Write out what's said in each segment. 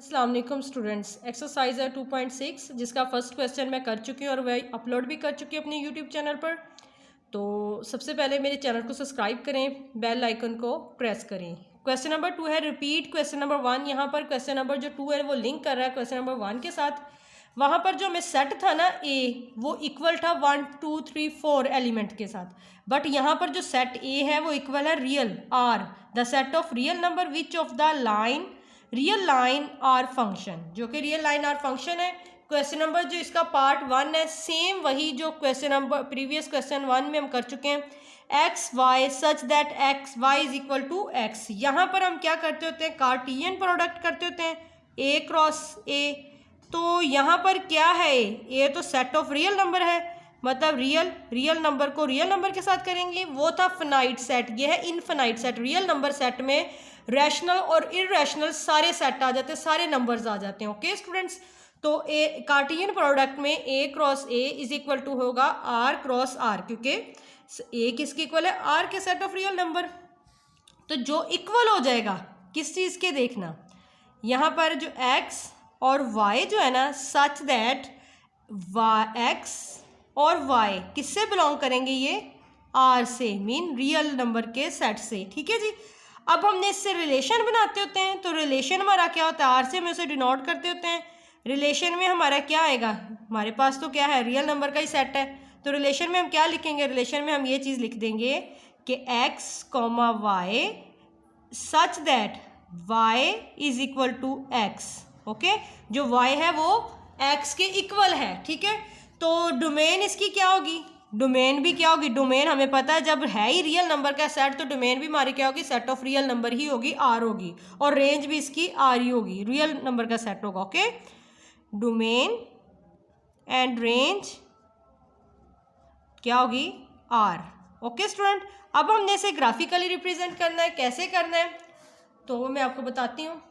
अस्सलाम वालेकुम students. Exercise है 2.6 जिसका फर्स्ट क्वेश्चन मैं कर चुकी हूँ और वह अपलोड भी कर चुकी हूँ अपने यूट्यूब चैनल पर। तो सबसे पहले मेरे चैनल को सब्सक्राइब करें, बेल आइकन को प्रेस करें। क्वेश्चन नंबर 2 है रिपीट क्वेश्चन नंबर 1। यहाँ पर क्वेश्चन नंबर जो 2 है वो लिंक कर रहा है क्वेश्चन नंबर 1 के साथ। वहाँ पर जो हमें सेट था ना ए, वो इक्वल था 1 2 3 4 एलिमेंट के साथ, बट यहाँ पर जो सेट ए है वो इक्वल है real R, the set of real number which of the line real line R function, जो कि रियल लाइन आर फंक्शन है। क्वेश्चन नंबर जो इसका पार्ट 1 है सेम वही जो क्वेश्चन नंबर प्रीवियस क्वेश्चन 1 में हम कर चुके हैं। X y such that x y is equal to x. यहाँ पर हम क्या करते होते हैं, कार्टियन प्रोडक्ट करते होते हैं ए क्रॉस ए। तो यहाँ पर क्या है, ए तो सेट ऑफ रियल नंबर है, मतलब रियल नंबर को रियल नंबर के साथ करेंगे। वो था फिनाइट सेट, ये है infinite set. Real number set में रैशनल और इररेशनल सारे सेट आ जाते हैं, सारे नंबर्स आ जाते हैं। ओके स्टूडेंट्स, तो ए कार्टियन प्रोडक्ट में A cross A is equal to होगा आर क्रॉस आर, क्योंकि ए किसके इक्वल है, आर के सेट ऑफ रियल नंबर। तो जो इक्वल हो जाएगा किस चीज़ के, देखना यहाँ पर जो एक्स और वाई जो है ना, सच दैट वाई एक्स और वाई किससे बिलोंग करेंगे, ये आर से, मीन रियल नंबर के सेट से। ठीक है जी। अब हमने इससे रिलेशन बनाते होते हैं, तो रिलेशन हमारा क्या होता है, आर से हम उसे डिनोट करते होते हैं। रिलेशन में हमारा क्या आएगा, हमारे पास तो क्या है, रियल नंबर का ही सेट है। तो रिलेशन में हम क्या लिखेंगे, रिलेशन में हम ये चीज़ लिख देंगे कि x comma y such that y is equal to x. Okay, जो वाई है वो एक्स के इक्वल है। ठीक है, तो डोमेन इसकी क्या होगी, डोमेन भी क्या होगी, डोमेन हमें पता है जब है ही रियल नंबर का सेट तो डोमेन भी हमारी क्या होगी, सेट ऑफ रियल नंबर ही होगी, आर होगी, और रेंज भी इसकी आर ही होगी, रियल नंबर का सेट होगा। ओके, डोमेन एंड रेंज क्या होगी, आर। ओके स्टूडेंट, अब हमने इसे ग्राफिकली रिप्रेजेंट करना है। कैसे करना है तो वो मैं आपको बताती हूँ।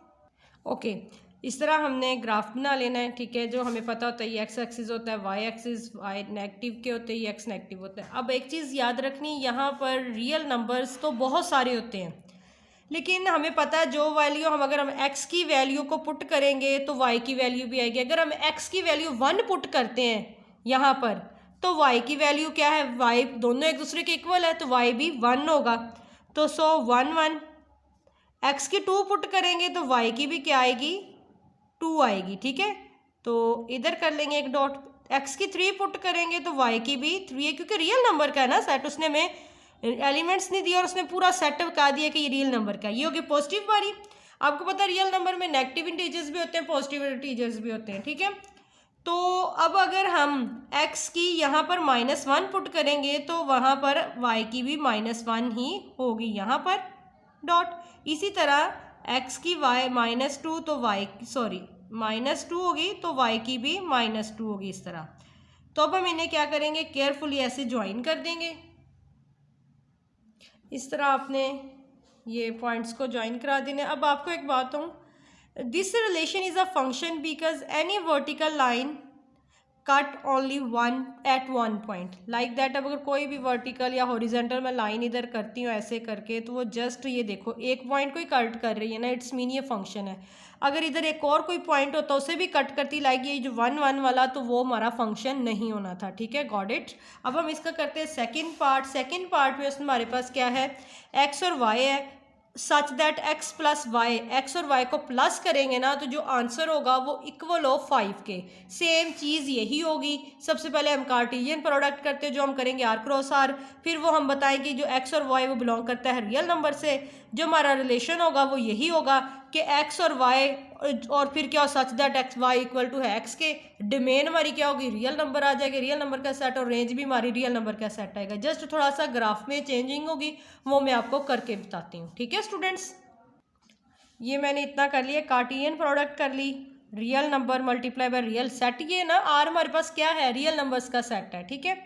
ओके, इस तरह हमने ग्राफ बना लेना है। ठीक है, जो हमें पता होता है ये एक्स एक्सिस होता है, वाई एक्सिस वाई नेगेटिव के होते हैं, ये एक्स नेगेटिव होता है। अब एक चीज़ याद रखनी, यहाँ पर रियल नंबर्स तो बहुत सारे होते हैं, लेकिन हमें पता है जो वैल्यू हम अगर हम x की वैल्यू को पुट करेंगे तो y की वैल्यू भी आएगी। अगर हम x की वैल्यू 1 पुट करते हैं यहाँ पर तो y की वैल्यू क्या है, y दोनों एक दूसरे के इक्वल है तो y भी 1 होगा। तो 1 1 x की 2 पुट करेंगे तो y की भी क्या आएगी, 2 आएगी। ठीक है, तो इधर कर लेंगे एक डॉट। x की 3 पुट करेंगे तो y की भी 3 है, क्योंकि रियल नंबर का है ना सेट, उसने में एलिमेंट्स नहीं दिया और उसने पूरा सेट बता दिया कि ये रियल नंबर का। ये हो गई पॉजिटिव वाली। आपको पता है रियल नंबर में नेगेटिव इंटीजर्स भी होते हैं, पॉजिटिव इंटीजर्स भी होते हैं। ठीक है, तो अब अगर हम x की यहाँ पर -1 पुट करेंगे तो वहाँ पर y की भी -1 ही होगी, यहाँ पर डॉट। इसी तरह x की -2 तो y -2 होगी तो y की भी -2 होगी, इस तरह। तो अब हम इन्हें क्या करेंगे, केयरफुली ऐसे ज्वाइन कर देंगे। इस तरह आपने ये पॉइंट्स को ज्वाइन करा देना। अब आपको एक बात हूँ, this relation is a function because any vertical line cut only one at one point like that. अब अगर कोई भी वर्टिकल या हॉरिजेंटल मैं लाइन इधर करती हूँ ऐसे करके, तो वो जस्ट ये देखो एक पॉइंट को ही कट कर रही है ना, इट्स मीन ये फंक्शन है। अगर इधर एक और कोई पॉइंट होता उसे भी कट करती लाइक ये जो 1 1 वाला, तो वो हमारा फंक्शन नहीं होना था। ठीक है, गॉट इट। अब हम इसका करते हैं सेकंड पार्ट। सेकंड पार्ट में हमारे पास क्या है, एक्स और वाई है such that x plus y, x और वाई को प्लस करेंगे ना तो जो आंसर होगा वो इक्वल ऑफ 5 के। सेम चीज़ यही होगी। सबसे पहले हम कार्टेशियन प्रोडक्ट करते हैं जो हम करेंगे आर क्रॉस आर, फिर वो हम बताएंगे जो एक्स और वाई वो बिलोंग करता है रियल नंबर से। जो हमारा रिलेशन होगा वो यही होगा कि एक्स और वाई, और फिर क्या हो, such that x y equal to है एक्स के। डोमेन हमारी क्या होगी, रियल नंबर आ जाएगी, रियल नंबर का सेट, और रेंज भी हमारी रियल नंबर का सेट आएगा। जस्ट थोड़ा सा ग्राफ में चेंजिंग होगी, वो मैं आपको करके बताती हूँ। ठीक है स्टूडेंट्स, ये मैंने इतना कर लिया, कार्टेशियन प्रोडक्ट कर ली, real number multiply by real set. ये ना आर हमारे पास क्या है, रियल नंबर्स का सेट है। ठीक है,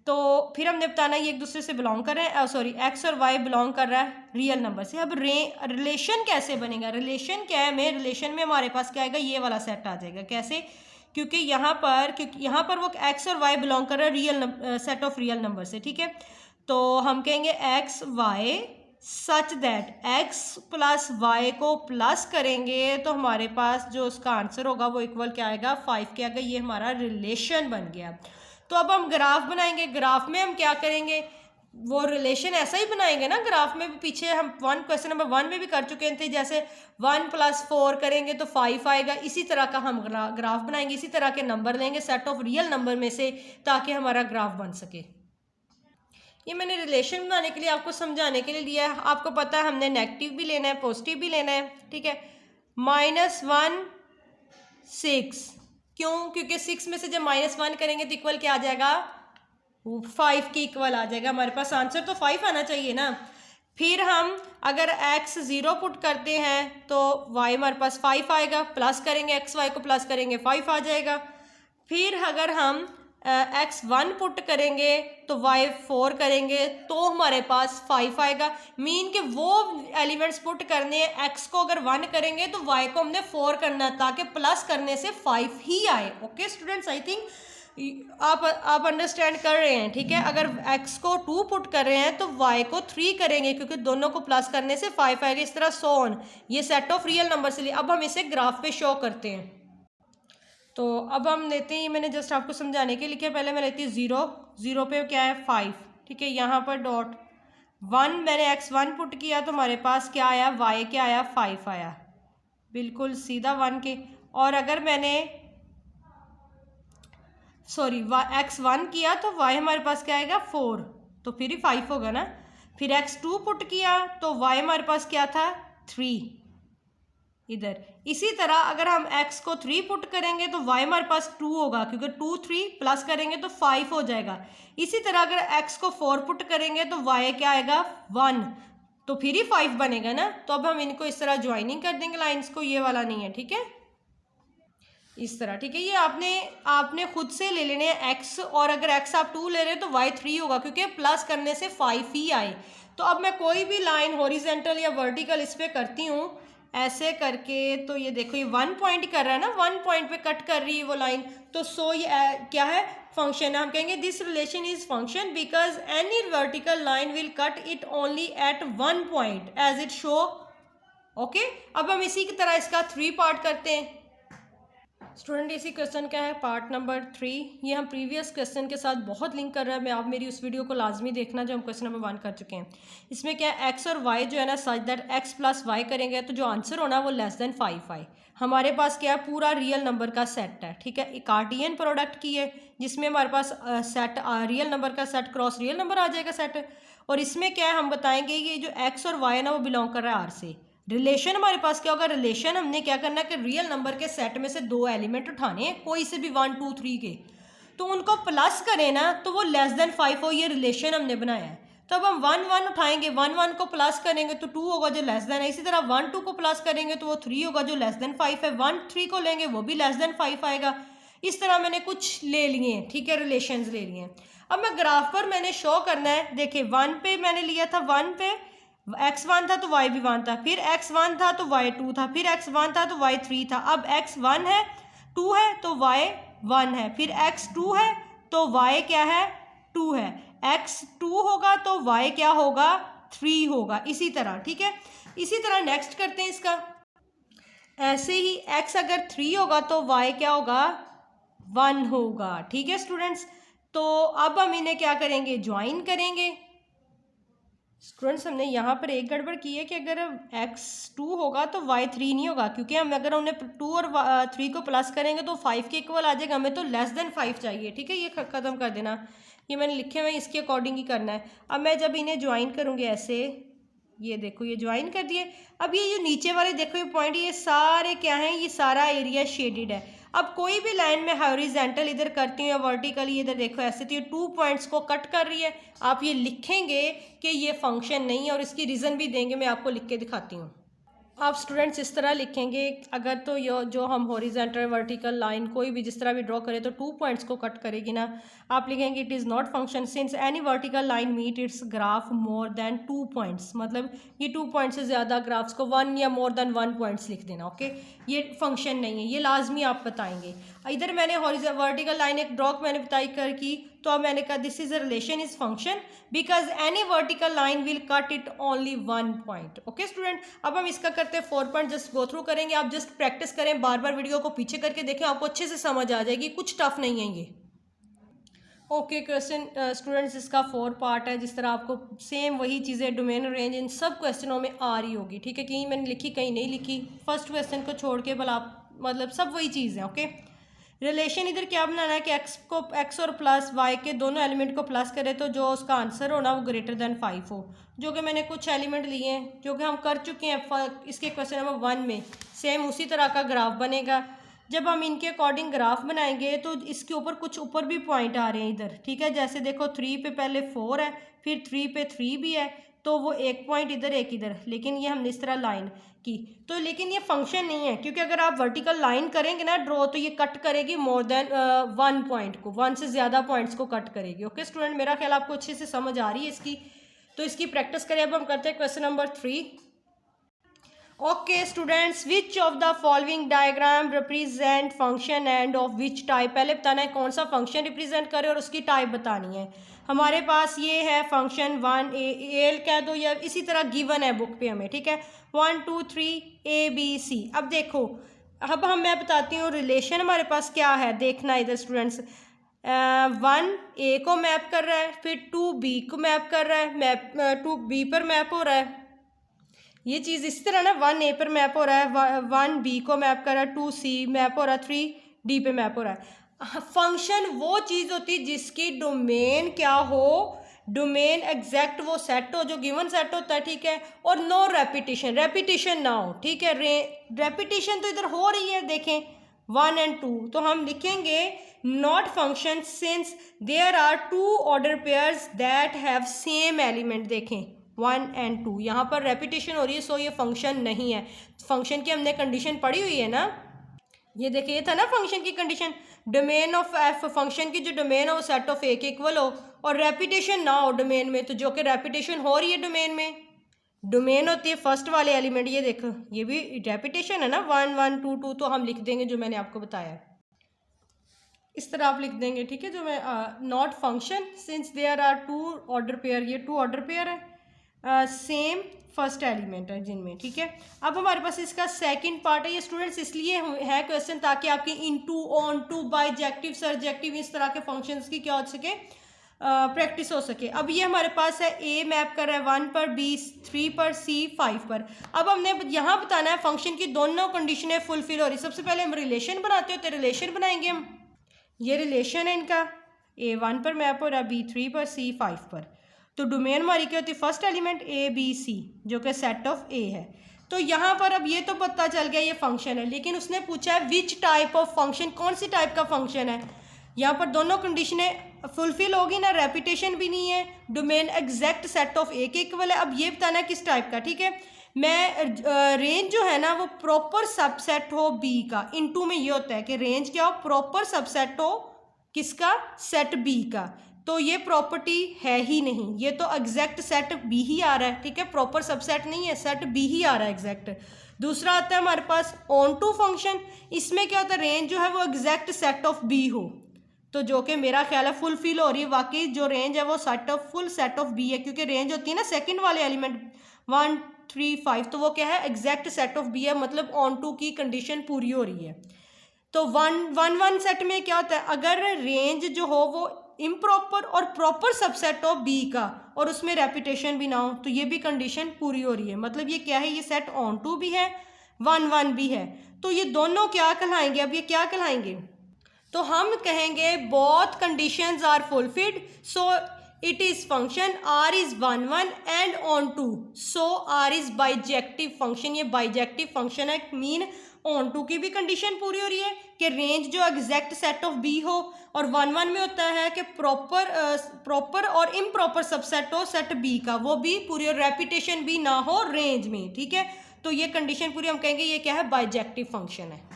तो फिर हमने बताना ये एक दूसरे से बिलोंग कर रहे हैं, सॉरी एक्स और वाई बिलोंग कर रहा है रियल नंबर से। अब रिलेशन कैसे बनेगा, रिलेशन क्या है, में रिलेशन में हमारे पास क्या आएगा, ये वाला सेट आ जाएगा। कैसे, क्योंकि यहाँ पर वो एक्स और वाई बिलोंग कर रहा है real set of real number से। ठीक है, तो हम कहेंगे x y such that x plus y को प्लस करेंगे तो हमारे पास जो उसका आंसर होगा वो इक्वल क्या आएगा, 5 के आएगा। ये हमारा रिलेशन बन गया। तो अब हम ग्राफ बनाएंगे। ग्राफ में हम क्या करेंगे, वो रिलेशन ऐसा ही बनाएंगे ना। ग्राफ में भी पीछे हम क्वेश्चन नंबर 1 में भी कर चुके थे, जैसे 1 + 4 करेंगे तो 5 आएगा। इसी तरह का हम ग्राफ बनाएंगे, इसी तरह के नंबर लेंगे सेट ऑफ रियल नंबर में से, ताकि हमारा ग्राफ बन सके। ये मैंने रिलेशन बनाने के लिए आपको समझाने के लिए लिया है। आपको पता है हमने नेगेटिव भी लेना है, पॉजिटिव भी लेना है, ठीक है। -1 6, क्यों? क्योंकि 6 में से जब -1 करेंगे तो इक्वल क्या आ जाएगा, 5 के इक्वल आ जाएगा। हमारे पास आंसर तो 5 आना चाहिए ना। फिर हम अगर x 0 पुट करते हैं तो y हमारे पास 5 आएगा, प्लस करेंगे x y को प्लस करेंगे 5 आ जाएगा। फिर अगर हम x 1 पुट करेंगे तो y 4 करेंगे तो हमारे पास 5 आएगा। मीन के वो एलिमेंट्स पुट करने हैं, x को अगर 1 करेंगे तो y को हमने 4 करना है, ताकि प्लस करने से 5 ही आए। ओके स्टूडेंट्स, आई थिंक आप अंडरस्टैंड कर रहे हैं, ठीक है। अगर x को 2 पुट कर रहे हैं तो y को 3 करेंगे, क्योंकि दोनों को प्लस करने से 5 आएगा। इस तरह सो ऑन, ये सेट ऑफ रियल नंबर से लिए। अब हम इसे ग्राफ पे शो करते हैं। तो अब हम लेते हैं, मैंने जस्ट आपको समझाने के लिए लिखा, पहले मैं लेती हूँ 0, 0 पे क्या है 5, ठीक है। यहाँ पर डॉट 1, मैंने x1 पुट किया तो हमारे पास क्या आया, y क्या आया, 5 आया, बिल्कुल सीधा 1 के। और अगर मैंने x1 किया तो y हमारे पास क्या आएगा, 4, तो फिर ही 5 होगा ना। फिर x2 पुट किया तो y हमारे पास क्या था, 3 इधर। इसी तरह अगर हम x को 3 पुट करेंगे तो y हमारे पास 2 होगा, क्योंकि 2 3 प्लस करेंगे तो 5 हो जाएगा। इसी तरह अगर x को 4 पुट करेंगे तो y क्या आएगा, 1, तो फिर ही 5 बनेगा ना। तो अब हम इनको इस तरह ज्वाइनिंग कर देंगे लाइंस को, ये वाला नहीं है, ठीक है, इस तरह, ठीक है। ये आपने खुद से ले लेने हैं x, और अगर x आप 2 ले रहे हैं तो y 3 होगा, क्योंकि प्लस करने से 5 ही आए। तो अब मैं कोई भी लाइन हॉरिजेंटल या वर्टिकल इस पे करती हूँ ऐसे करके, तो ये देखो ये 1 पॉइंट कर रहा है ना, 1 पॉइंट पे कट कर रही है वो लाइन। तो सो ये क्या है, फंक्शन है। हम कहेंगे this relation is function because any vertical line will cut it only at 1 point as it show. Okay, अब हम इसी की तरह इसका 3 पार्ट करते हैं। स्टूडेंट, इसी क्वेश्चन का है पार्ट नंबर 3। ये हम प्रीवियस क्वेश्चन के साथ बहुत लिंक कर रहा है। मैं आप मेरी उस वीडियो को लाजमी देखना जो हम क्वेश्चन नंबर 1 कर चुके हैं। इसमें क्या है, x और y जो है ना, सच दैट x + y करेंगे तो जो आंसर होना वो <5 आए। हमारे पास क्या है, पूरा रियल नंबर का सेट है, ठीक है। कार्टियन प्रोडक्ट की है, जिसमें हमारे पास सेट रियल नंबर का सेट क्रॉस रियल नंबर आ जाएगा सेट। और इसमें क्या है, हम बताएंगे ये जो x और y है ना वो बिलोंग कर रहा है R से। रिलेशन हमारे पास क्या होगा, रिलेशन हमने क्या करना है कि रियल नंबर के सेट में से 2 एलिमेंट उठाने हैं, कोई से भी 1 2 3 के, तो उनको प्लस करें ना तो वो <5 हो। ये रिलेशन हमने बनाया है। तो अब हम 1 1 उठाएंगे, 1 1 को प्लस करेंगे तो 2 होगा जो लेस देन है। इसी तरह 1 2 को प्लस करेंगे तो वो 3 होगा जो <5 है। 1 3 को लेंगे वो भी <5 आएगा। इस तरह मैंने कुछ ले लिए हैं, ठीक है, रिलेशंस ले लिए हैं। अब मैं ग्राफ पर मैंने शो करना है। देखिए 1 पे मैंने लिया था, 1 पे x1 था तो y भी 1 था, फिर x1 था तो y 2 था, फिर x1 था तो y 3 था। अब x1 है, 2 है तो y 1 है, फिर x2 है तो y क्या है, 2 है, x2 होगा तो y क्या होगा, 3 होगा। इसी तरह, ठीक है। इसी तरह नेक्स्ट करते हैं इसका। ऐसे ही x अगर 3 होगा तो y क्या होगा, 1 होगा, ठीक है स्टूडेंट्स। तो अब हम इन्हें क्या करेंगे, ज्वाइन करेंगे। स्टूडेंट्स, हमने यहाँ पर एक गड़बड़ की है कि अगर x2 होगा तो y 3 नहीं होगा, क्योंकि हम अगर उन्हें 2 और 3 को प्लस करेंगे तो 5 के इक्वल आ जाएगा। हमें तो <5 चाहिए, ठीक है। ये ख़त्म कर देना, ये मैंने लिखे हुए इसके अकॉर्डिंग ही करना है। अब मैं जब इन्हें ज्वाइन करूँगी ऐसे, ये देखो ये ज्वाइन कर दिए। अब ये जो नीचे वाले देखो ये पॉइंट, ये सारे क्या हैं, ये सारा एरिया शेडेड है। अब कोई भी लाइन में हॉरिजॉन्टल इधर करती हूँ या वर्टिकली इधर देखो ऐसे, तो ये 2 पॉइंट्स को कट कर रही है। आप ये लिखेंगे कि ये फंक्शन नहीं है, और इसकी रीज़न भी देंगे, मैं आपको लिख के दिखाती हूँ। आप स्टूडेंट्स इस तरह लिखेंगे, अगर तो जो हम हॉरिजॉन्टल वर्टिकल लाइन कोई भी जिस तरह भी ड्रॉ करें तो 2 पॉइंट्स को कट करेगी ना। आप लिखेंगे it is not function since any vertical line meet its graph more than 2 points. मतलब ये 2 पॉइंट्स से ज़्यादा ग्राफ्स को 1 या मोर देन 1 पॉइंट्स लिख देना। ओके, ये फंक्शन नहीं है, ये लाजमी आप बताएंगे। इधर मैंने वर्टिकल लाइन एक ड्रॉ मैंने बताई कर की तो अब मैंने कहा this is a relation is function because any vertical line will cut it only one point. Okay student, अब हम इसका करते हैं 4 पॉइंट, जस्ट गो थ्रू करेंगे। आप जस्ट प्रैक्टिस करें, बार बार वीडियो को पीछे करके देखें, आपको अच्छे से समझ आ जाएगी, कुछ टफ नहीं है ये। ओके क्वेश्चन स्टूडेंट्स, इसका 4 पार्ट है। जिस तरह आपको सेम वही चीज़ें डोमेन और रेंज इन सब क्वेश्चनों में आ रही होगी, ठीक है। कहीं मैंने लिखी कहीं नहीं लिखी, फर्स्ट क्वेश्चन को छोड़ के भला मतलब सब वही चीज़ है। ओके, रिलेशन इधर क्या बनाना है कि एक्स और प्लस वाई के दोनों एलिमेंट को प्लस करें तो जो उसका आंसर हो ना वो ग्रेटर देन 5 हो, जो कि मैंने कुछ एलिमेंट लिए हैं जो कि हम कर चुके हैं इसके क्वेश्चन नंबर 1 में। सेम उसी तरह का ग्राफ बनेगा। जब हम इनके अकॉर्डिंग ग्राफ बनाएंगे तो इसके ऊपर कुछ ऊपर भी पॉइंट आ रहे हैं इधर, ठीक है। जैसे देखो 3 पे पहले 4 है, फिर 3 पे 3 भी है, तो वो एक पॉइंट इधर एक इधर, लेकिन ये हमने इस तरह लाइन की तो, लेकिन ये फंक्शन नहीं है क्योंकि अगर आप वर्टिकल लाइन करेंगे ना ड्रॉ तो ये कट करेगी मोर देन 1 पॉइंट को, 1 से ज़्यादा पॉइंट्स को कट करेगी। ओके स्टूडेंट, मेरा ख्याल आपको अच्छे से समझ आ रही है इसकी, तो इसकी प्रैक्टिस करें। अब हम करते हैं question number 3। Okay students, which of the following diagram represent function end of which type. पहले बताना है कौन सा फंक्शन रिप्रेजेंट करे और उसकी टाइप बतानी है। हमारे पास ये है फंक्शन 1 एल कह दो या इसी तरह गिवन है बुक पे हमें, ठीक है। 1 2 3 ABC। अब देखो, अब मैं बताती हूँ रिलेशन हमारे पास क्या है, देखना इधर स्टूडेंट्स। 1 A को मैप कर रहा है, फिर 2 B को मैप कर रहा है, 2 B पर मैप हो रहा है। ये चीज़ इसी तरह ना 1 A पर मैप हो रहा है, 1 B को मैप कर रहा है, 2 C मैप हो रहा है, 3 D पे मैप हो रहा है। फंक्शन वो चीज़ होती है जिसकी डोमेन क्या हो, डोमेन एग्जैक्ट वो सेट हो जो गिवन सेट होता है, ठीक है, और नो रेपिटेशन, रेपिटेशन ना हो, ठीक है। रेपिटेशन तो इधर हो रही है, देखें 1 एंड 2, तो हम लिखेंगे not function since there are 2 order pairs that have same element. देखें 1 एंड 2 यहाँ पर रेपिटेशन हो रही है, सो ये फंक्शन नहीं है। फंक्शन की हमने कंडीशन पढ़ी हुई है ना, ये देखिए ये था ना फंक्शन की condition, domain of F, function की जो डोमेन हो वो सेट ऑफ ए के इक्वल हो और रेपिटेशन ना हो डोमेन में, तो जो कि रेपिटेशन हो रही है डोमेन में, डोमेन होती है फर्स्ट वाले एलिमेंट, ये देखो ये भी रेपिटेशन है ना 1 1 2 2, तो हम लिख देंगे जो मैंने आपको बताया इस तरह आप लिख देंगे, ठीक है। जो मैं not function since there are 2 order pair, ये 2 ऑर्डर पेयर है, सेम फर्स्ट एलिमेंट है जिनमें, ठीक है। अब हमारे पास इसका सेकंड पार्ट है। ये स्टूडेंट्स इसलिए है क्वेश्चन ताकि आपकी इनटू, ऑन टू, बाइजेक्टिव, सरजेक्टिव इस तरह के फंक्शंस की क्या हो सके, प्रैक्टिस हो सके। अब ये हमारे पास है ए मैप कर रहा है 1 पर, बी 3 पर, सी 5 पर। अब हमने यहाँ बताना है फंक्शन की दोनों कंडीशनें फुलफिल हो रही। सबसे पहले हम रिलेशन बनाते होते, रिलेशन बनाएंगे हम, ये रिलेशन है इनका, ए 1 पर मैप हो रहा है, बी 3 पर, सी 5 पर, तो डोमेन हमारी क्या होती है, first element A B C जो कि सेट ऑफ ए है। तो यहाँ पर अब ये तो पता चल गया ये फंक्शन है, लेकिन उसने पूछा है विच टाइप ऑफ फंक्शन, कौन सी टाइप का फंक्शन है। यहाँ पर दोनों कंडीशनें फुलफिल होगी ना, रेपिटेशन भी नहीं है, डोमेन एग्जैक्ट सेट ऑफ ए के इक्वल है। अब ये बताना है किस टाइप का, ठीक है। मैं रेंज जो है ना वो प्रॉपर सबसेट हो बी का, इनटू में ये होता है कि रेंज क्या हो, प्रॉपर सबसेट हो किसका, सेट बी का, तो ये प्रॉपर्टी है ही नहीं, ये तो एग्जैक्ट सेट बी ही आ रहा है, ठीक है, प्रॉपर सबसेट नहीं है, सेट बी ही आ रहा है एग्जैक्ट। दूसरा आता है हमारे पास ऑन टू फंक्शन, इसमें क्या होता है, रेंज जो है वो एग्जैक्ट सेट ऑफ बी हो, तो जो कि मेरा ख्याल है फुलफिल हो रही है। वाकई जो रेंज है वो set of, full set of B है, क्योंकि रेंज होती है ना सेकंड वाले एलिमेंट 1 3 5, तो वो क्या है, एग्जैक्ट सेट ऑफ बी है, मतलब ऑन टू की कंडीशन पूरी हो रही है। तो 1 1 सेट में क्या होता है, अगर रेंज जो हो वो इम्प्रॉपर और प्रॉपर सबसेट हो बी का और उसमें रेपिटेशन भी ना हो, तो ये भी कंडीशन पूरी हो रही है। मतलब ये क्या है, ये सेट ऑन टू भी है, 1 1 भी है, तो ये दोनों क्या कहलाएंगे, अब ये क्या कहलाएंगे, तो हम कहेंगे both conditions are fulfilled, so it is function R is 1 1 and onto, so R is bijective function. ये बाइजेक्टिव फंक्शन है, मीन ऑन टू की भी कंडीशन पूरी हो रही है कि रेंज जो एग्जैक्ट सेट ऑफ बी हो, और 1 1 में होता है कि प्रॉपर और इम्प्रॉपर सबसेट हो सेट बी का, वो भी पूरी, और रेपिटेशन भी ना हो रेंज में, ठीक है। तो ये कंडीशन पूरी, हम कहेंगे ये क्या है, बाइजेक्टिव फंक्शन है।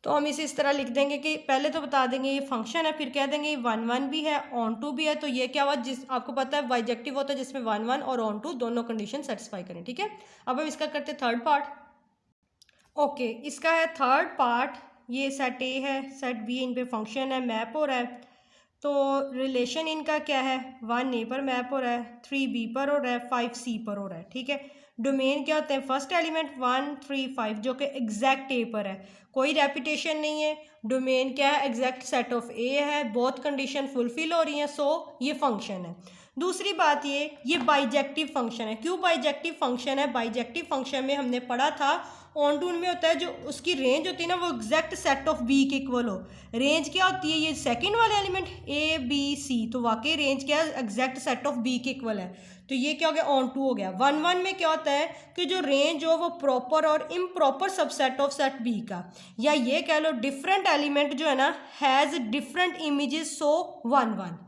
तो हम इसे इस तरह लिख देंगे कि पहले तो बता देंगे ये फंक्शन है, फिर कह देंगे ये 1 1 भी है, ऑन टू भी है, तो ये क्या हुआ, जिस आपको पता है बाइजेक्टिव होता है जिसमें 1 1 और ऑन टू दोनों कंडीशन सेटिस्फाई करें, ठीक है। अब हम इसका करते थर्ड पार्ट। ओके, इसका है थर्ड पार्ट, ये सेट ए है, सेट बी, इन पे फंक्शन है, मैप हो रहा है, तो रिलेशन इनका क्या है, 1 ए पर मैप हो रहा है, 3 बी पर हो रहा है, 5 सी पर हो रहा है, ठीक है। डोमेन क्या होते हैं, फर्स्ट एलिमेंट 1 3 5 जो कि एग्जैक्ट ए पर है, कोई रेपिटेशन नहीं है। डोमेन क्या है, एग्जैक्ट सेट ऑफ ए है, बहुत कंडीशन फुलफिल हो रही हैं, सो ये फंक्शन है। दूसरी बात ये बाइजेक्टिव फंक्शन है। क्यों बाइजेक्टिव फंक्शन है, बाइजेक्टिव फंक्शन में हमने पढ़ा था ऑन टू में होता है जो उसकी रेंज होती है ना वो एग्जैक्ट सेट ऑफ बी के इक्वल हो। रेंज क्या होती है, ये सेकंड वाले एलिमेंट ए बी सी, तो वाकई रेंज क्या है, एग्जैक्ट सेट ऑफ बी के इक्वल है। तो ये क्या हो गया, ऑन टू हो गया। 1 में क्या होता है कि जो रेंज हो वो प्रॉपर और improper subset of set B का, या ये कह लो डिफरेंट एलिमेंट जो है ना हैज़ डिफरेंट इमेजेस, सो 1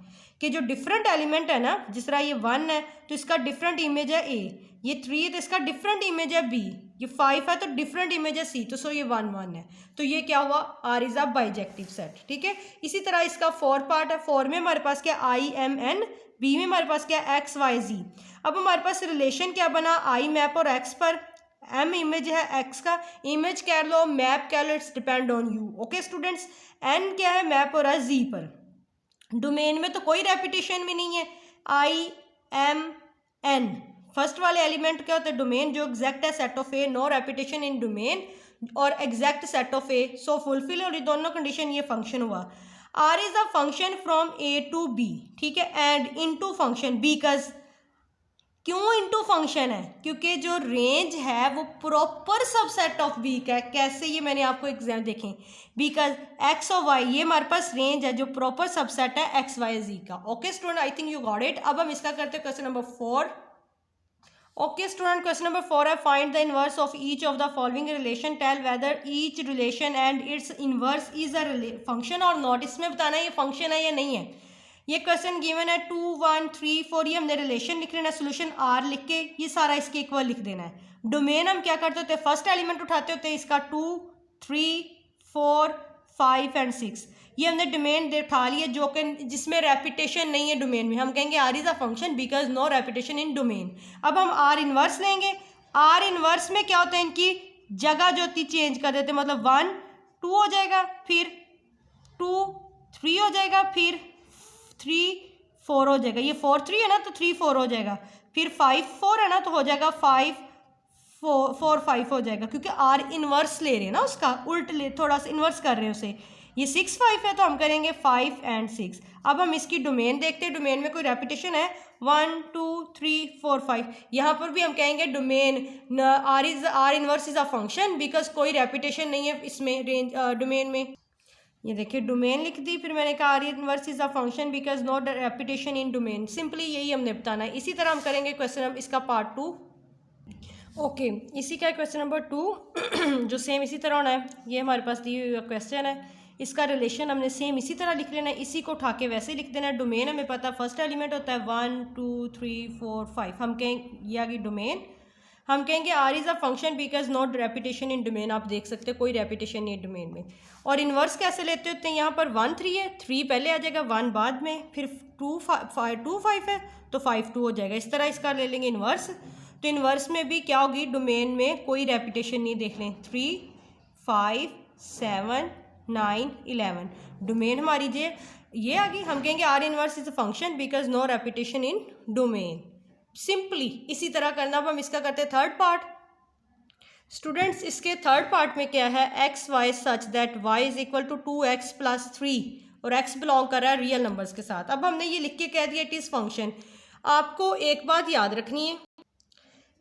कि जो डिफरेंट एलिमेंट है ना, जिस तरह ये 1 है तो इसका डिफरेंट इमेज है ए, ये 3 है तो इसका डिफरेंट इमेज है बी, ये 5 है तो डिफरेंट इमेज है सी, तो सो ये 1 है। तो ये क्या हुआ, R is a bijective set, ठीक है। इसी तरह इसका 4 पार्ट है। 4 में हमारे पास क्या, आई एम एन, बी में हमारे पास क्या, एक्स वाई जी। अब हमारे पास रिलेशन क्या बना, आई मैप और एक्स पर, एम इमेज है एक्स का, इमेज कह लो मैप कह लो, it's depend on you, okay students. N क्या है, मैप हो रहा है जी पर। डोमेन में तो कोई रेपिटेशन भी नहीं है, आई एम एन फर्स्ट वाले एलिमेंट क्या होता है, डोमेन जो एग्जैक्ट है set of A, no repetition in domain और exact set of A, so fulfil और ये दोनों कंडीशन, ये फंक्शन हुआ। R is a function from A to B, ठीक है, एंड इनटू फंक्शन बिकॉज, क्यों इनटू फंक्शन है, क्योंकि जो रेंज है वो प्रॉपर सबसेट ऑफ बी का है। कैसे, ये मैंने आपको एग्जाम देखें, बिकॉज एक्स और वाई ये हमारे पास रेंज है जो प्रॉपर सबसेट है एक्स वाई जी का। Okay student, I think you got it. अब हम इसका करते हैं question number 4। Okay student, question number 4 है, find the inverse of each of the following relation, tell whether each relation and its inverse is a function और नॉट। इसमें बताना है ये फंक्शन है या नहीं है। ये क्वेश्चन गिवन है 2 1 3 4, ये हमने रिलेशन लिख लेना है, सोल्यूशन आर लिख के ये सारा इसके इक्वल लिख देना है। डोमेन हम क्या करते होते हैं, फर्स्ट एलिमेंट उठाते होते हैं इसका 2 3 4 5 एंड 6, ये हमने डोमेन उठा लिया जो कि जिसमें रेपिटेशन नहीं है डोमेन में, हम कहेंगे R is a function because no repetition in domain. अब हम आर इनवर्स लेंगे। आर इनवर्स में क्या होता है, इनकी जगह जो होती चेंज कर देते, मतलब 1 2 हो जाएगा, फिर 2 3 हो जाएगा, फिर 3 4 हो जाएगा, ये 4 3 है ना तो 3 4 हो जाएगा, फिर 5 4 है ना तो हो जाएगा 5 4 5 हो जाएगा, क्योंकि आर इनवर्स ले रहे हैं ना, उसका उल्ट ले, थोड़ा सा इनवर्स कर रहे हैं उसे। ये 6 5 है तो हम करेंगे 5 एंड 6। अब हम इसकी डोमेन देखते हैं, डोमेन में कोई रेपिटेशन है 1 2 3 4 5, यहाँ पर भी हम कहेंगे domain are inverse is a function because कोई रेपिटेशन नहीं है इसमें रेंज डोमेन में। ये देखिए डोमेन लिख दी, फिर मैंने कहा R inverse is a function because no repetition in domain, simply यही हमने बताना है। इसी तरह हम करेंगे क्वेश्चन इसका पार्ट 2। ओके, इसी का क्वेश्चन नंबर 2 जो सेम इसी तरह होना है, ये हमारे पास दी हुई क्वेश्चन है, इसका रिलेशन हमने सेम इसी तरह लिख लेना है, इसी को उठा के वैसे ही लिख देना है। डोमेन हमें पता है फर्स्ट एलिमेंट होता है 1 2 3 4 5, हम कहेंगे ये आ गई डोमेन, हम कहेंगे R is a function because not repetition in domain, आप देख सकते हैं कोई रेपिटेशन नहीं है डोमेन में। और इन्वर्स कैसे लेते होते हैं, यहाँ पर 1 3 है, 3 पहले आ जाएगा 1 बाद में, फिर 2 5 है तो 5 2 हो जाएगा, इस तरह इसका ले लेंगे इन्वर्स। तो इन्वर्स में भी क्या होगी, डोमेन में कोई रेपिटेशन नहीं, देख लें 3 5 7 9 11, डोमेन हमारी ये आ गई, हम कहेंगे R inverse is a function because no repetition in domain, simply इसी तरह करना। अब हम इसका करते हैं थर्ड पार्ट। स्टूडेंट्स इसके थर्ड पार्ट में क्या है, x y such that y is equal to 2x + 3 और x बिलोंग कर रहा है रियल नंबर्स के साथ। अब हमने ये लिख के कह दिया इट इज़ फंक्शन। आपको एक बात याद रखनी है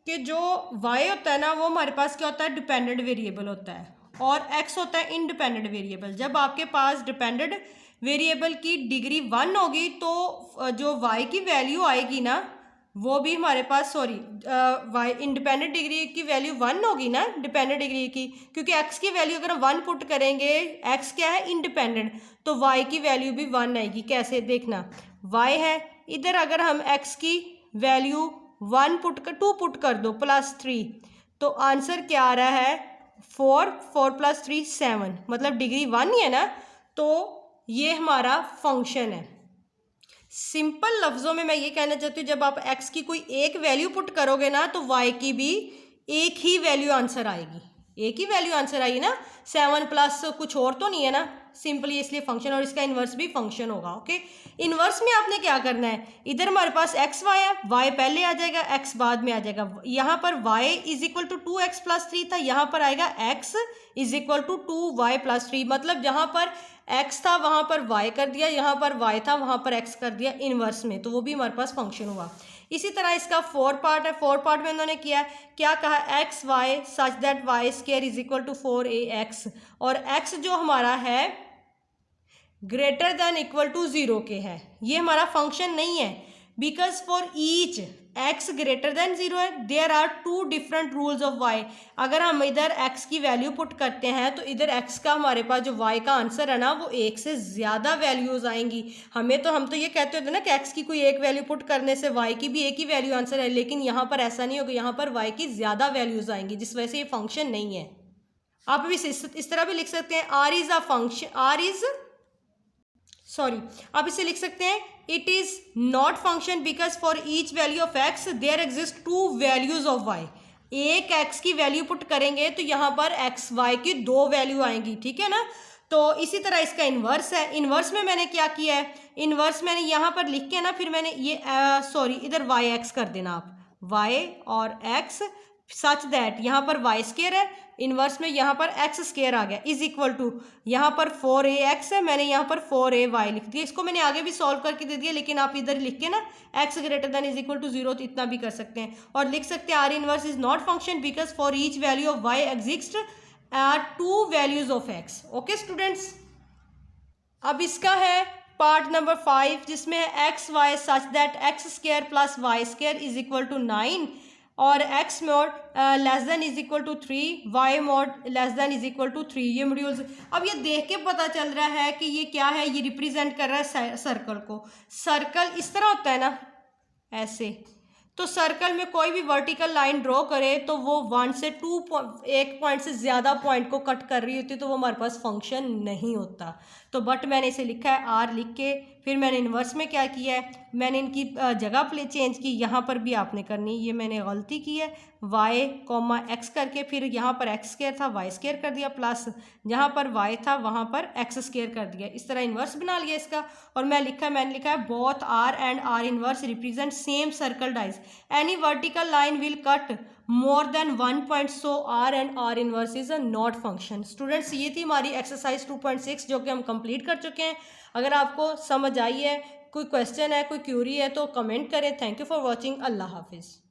कि जो y होता है ना वो हमारे पास क्या होता है, डिपेंडेंट वेरिएबल होता है, और x होता है इंडिपेंडेंट वेरिएबल। जब आपके पास डिपेंडेंट वेरिएबल की डिग्री 1 होगी तो जो y की वैल्यू आएगी ना वो भी हमारे पास, सॉरी वाई इंडिपेंडेंट डिग्री की वैल्यू 1 होगी ना डिपेंडेंट डिग्री की, क्योंकि x की वैल्यू अगर हम 1 पुट करेंगे, x क्या है इंडिपेंडेंट, तो y की वैल्यू भी 1 आएगी। कैसे देखना, y है इधर, अगर हम x की वैल्यू 2 पुट कर दो +3, तो आंसर क्या आ रहा है 4 + 3 7, मतलब डिग्री 1 ही है ना, तो ये हमारा फंक्शन है। सिंपल लफ्ज़ों में मैं ये कहना चाहती हूँ, जब आप x की कोई एक वैल्यू पुट करोगे ना तो y की भी एक ही वैल्यू आंसर आएगी। एक ही वैल्यू आंसर आई ना, 7 प्लस कुछ और तो नहीं है ना, सिंपली इसलिए फंक्शन, और इसका इन्वर्स भी फंक्शन होगा। ओके, इन्वर्स में आपने क्या करना है, इधर हमारे पास एक्स वाई है, वाई पहले आ जाएगा, एक्स बाद में आ जाएगा। यहाँ पर Y is equal to 2x+3 था, यहाँ पर आएगा x is equal to 2y+3, मतलब जहाँ पर x था वहाँ पर y कर दिया, यहाँ पर y था वहाँ पर x कर दिया इन्वर्स में, तो वो भी हमारे पास फंक्शन हुआ। इसी तरह इसका 4 पार्ट है, 4 पार्ट में उन्होंने किया है, क्या कहा, x y such that y square is equal to 4ax, और x जो हमारा है ग्रेटर देन इक्वल टू 0 के है, ये हमारा फंक्शन नहीं है, because for each x greater than 0 है, there are 2 different rules of y। अगर हम इधर x की वैल्यू पुट करते हैं तो इधर x का हमारे पास जो y का आंसर है ना वो एक से ज़्यादा वैल्यूज़ आएंगी। हम तो ये कहते होते हैं ना कि x की कोई एक वैल्यू पुट करने से y की भी एक ही वैल्यू आंसर है, लेकिन यहाँ पर ऐसा नहीं होगा, यहाँ पर y की ज़्यादा वैल्यूज़ आएंगी, जिस वजह से ये फंक्शन नहीं है। आप भी इस तरह भी लिख सकते हैं, r इज़ अ फंक्शन, आप इसे लिख सकते हैं, it is not function because for each value of x there exist 2 values of y. एक एक्स की वैल्यू पुट करेंगे तो यहाँ पर एक्स वाई की 2 वैल्यू आएंगी, ठीक है ना। तो इसी तरह इसका इन्वर्स है, इन्वर्स में मैंने क्या किया है, इन्वर्स मैंने यहाँ पर लिख के ना फिर मैंने ये इधर वाई एक्स कर देना आप, वाई और एक्स सच दैट यहाँ पर वाई स्क्वायर है, इन्वर्स में यहाँ पर एक्स स्क्वायर आ गया इज इक्वल टू यहाँ पर 4ax है, मैंने यहाँ पर 4ay लिख दिया। इसको मैंने आगे भी सॉल्व करके दे दिया, लेकिन आप इधर लिख के ना x greater than is equal to 0 तो इतना भी कर सकते हैं, और लिख सकते हैं R inverse is not function because for each value of y exist 2 values of x। Okay students, अब इसका है पार्ट नंबर 5 जिसमें है x y such that x square plus y square is equal to 9 और x mod less than is equal to 3, y mod less than is equal to 3, ये modules. अब ये देख के पता चल रहा है कि ये क्या है, ये रिप्रेजेंट कर रहा है सर्कल को। सर्कल इस तरह होता है ना, ऐसे, तो सर्कल में कोई भी वर्टिकल लाइन ड्रॉ करे तो वो 1 से 2 एक पॉइंट से ज़्यादा पॉइंट को कट कर रही होती है, तो वो हमारे पास फंक्शन नहीं होता। तो बट मैंने इसे लिखा है आर लिख के, फिर मैंने इन्वर्स में क्या किया है, मैंने इनकी जगह चेंज की, यहाँ पर भी आपने करनी, ये मैंने गलती की है, y कॉमा एक्स करके फिर यहाँ पर एक्स स्क्वायर था वाई स्क्वायर कर दिया, प्लस जहाँ पर y था वहाँ पर एक्स स्क्वायर कर दिया, इस तरह इन्वर्स बना लिया इसका। और मैंने लिखा है both R and R inverse represent same circle dies, any vertical line will cut more than 1 point, so R and R inverse is a not function. Students, ये थी हमारी एक्सरसाइज 2.6 जो कि हम कंप्लीट कर चुके हैं। अगर आपको समझ आई है, कोई क्वेश्चन है, कोई क्यूरी है तो कमेंट करें। Thank you for watching. अल्लाह हाफिज़।